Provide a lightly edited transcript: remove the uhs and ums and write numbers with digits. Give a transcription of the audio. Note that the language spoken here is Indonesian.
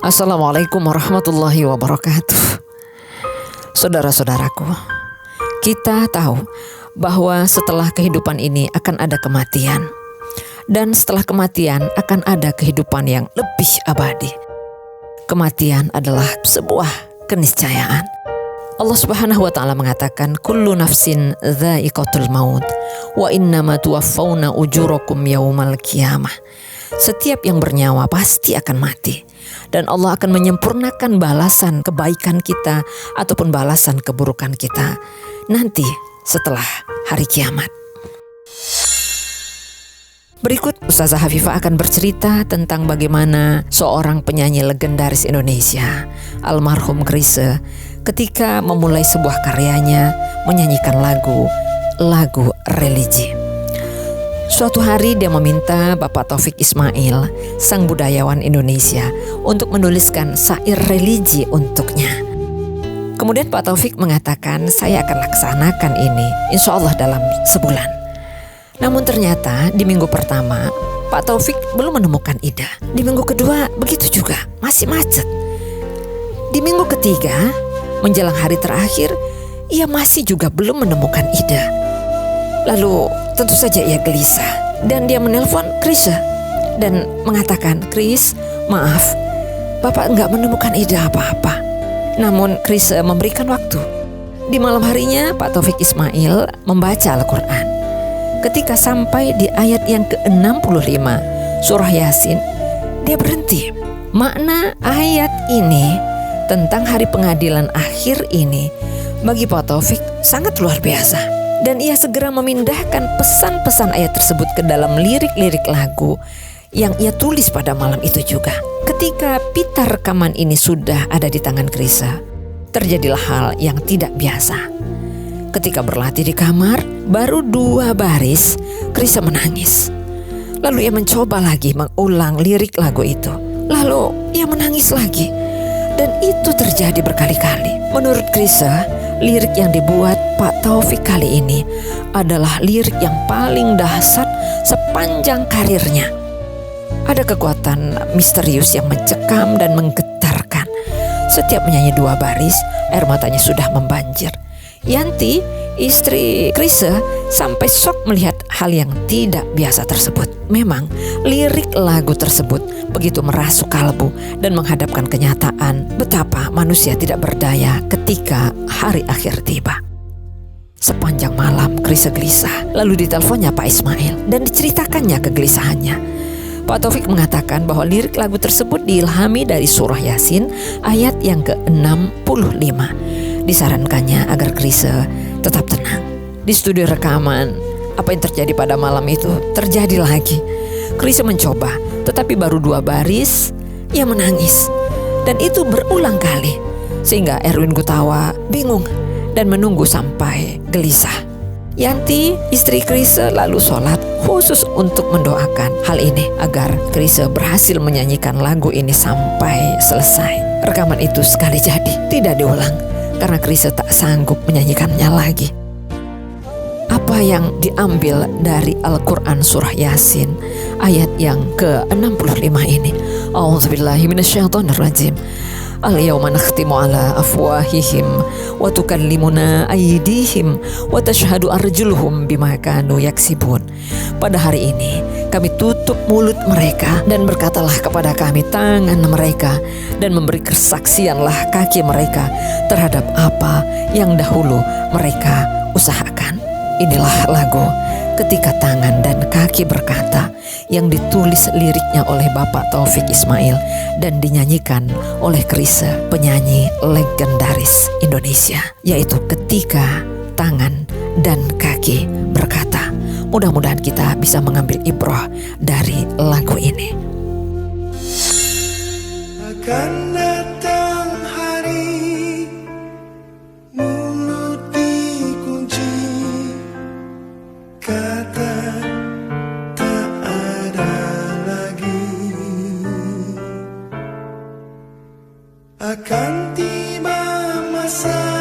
Assalamualaikum warahmatullahi wabarakatuh. Saudara-saudaraku, kita tahu bahwa setelah kehidupan ini akan ada kematian, dan setelah kematian akan ada kehidupan yang lebih abadi. Kematian adalah sebuah keniscayaan. Allah Subhanahu wa taala mengatakan, kullu nafsin dha'iqatul maut wa innama tuwaffawna ujurakum yaumal qiyamah. Setiap yang bernyawa pasti akan mati, dan Allah akan menyempurnakan balasan kebaikan kita ataupun balasan keburukan kita nanti setelah hari kiamat. Berikut Ustazah Hafifah akan bercerita tentang bagaimana seorang penyanyi legendaris Indonesia, almarhum Chrisye, ketika memulai sebuah karyanya menyanyikan lagu religi. Suatu hari dia meminta Bapak Taufik Ismail, sang budayawan Indonesia, untuk menuliskan syair religi untuknya. Kemudian Pak Taufik mengatakan, saya akan laksanakan ini insya Allah dalam sebulan. Namun ternyata di minggu pertama Pak Taufik belum menemukan ide. Di minggu kedua begitu juga, masih macet. Di minggu ketiga menjelang hari terakhir, ia masih juga belum menemukan ide. Lalu tentu saja ia gelisah, dan dia menelpon Chrisye dan mengatakan, Chris, maaf, Bapak enggak menemukan ide apa-apa. Namun Chrisye memberikan waktu. Di malam harinya Pak Taufik Ismail membaca Al-Quran. Ketika sampai di ayat yang ke-65 surah Yasin, dia berhenti. Makna ayat ini tentang hari pengadilan akhir ini bagi Pak Taufik sangat luar biasa. Dan ia segera memindahkan pesan-pesan ayat tersebut ke dalam lirik-lirik lagu yang ia tulis pada malam itu juga. Ketika pita rekaman ini sudah ada di tangan Chrisye, terjadilah hal yang tidak biasa. Ketika berlatih di kamar, baru 2 baris, Chrisye menangis. Lalu ia mencoba lagi mengulang lirik lagu itu. Lalu ia menangis lagi. Dan itu terjadi berkali-kali. Menurut Chrisye, lirik yang dibuat Pak Taufik kali ini adalah lirik yang paling dahsyat sepanjang karirnya. Ada kekuatan misterius yang mencekam dan menggetarkan. Setiap menyanyi 2 baris, air matanya sudah membanjir. Yanti, istri Chrisye, sampai shock melihat hal yang tidak biasa tersebut. Memang lirik lagu tersebut begitu merasuk kalbu dan menghadapkan kenyataan betapa manusia tidak berdaya ketika hari akhir tiba. Sepanjang malam Chrisye gelisah, lalu diteleponnya Pak Ismail dan diceritakannya kegelisahannya. Pak Taufik mengatakan bahwa lirik lagu tersebut diilhami dari surah Yasin ayat yang ke-65. Disarankannya agar Chrisye tetap tenang. Di studio rekaman, apa yang terjadi pada malam itu terjadi lagi. Chrisye mencoba, tetapi baru 2 baris ia menangis. Dan itu berulang kali, sehingga Erwin Gutawa bingung dan menunggu sampai gelisah. Yanti, istri Chrisye, lalu sholat khusus untuk mendoakan hal ini agar Chrisye berhasil menyanyikan lagu ini sampai selesai. Rekaman itu sekali jadi, tidak diulang, karena Chrisye tak sanggup menyanyikannya lagi. Apa yang diambil dari Al-Quran surah Yasin ayat yang ke-65 ini? A'udzubillahi minasyaitonirrajim. Al-yawma nakhtimu ala afwahihim wa tukallimuna aydihim wa tashhadu arjuluhum bima kanu yaksibun. Pada hari ini kami tutup mulut mereka dan berkatalah kepada kami tangan mereka, dan memberi kesaksianlah kaki mereka terhadap apa yang dahulu mereka usahakan. Inilah lagu Ketika Tangan dan Kaki Berkata yang ditulis liriknya oleh Bapak Taufik Ismail dan dinyanyikan oleh Chrisye, penyanyi legendaris Indonesia, yaitu Ketika Tangan dan Kaki Berkata. Mudah-mudahan kita bisa mengambil ibrah dari lagu ini. Akan datang hari mulut dikunci, kata tak ada lagi. Akan tiba masa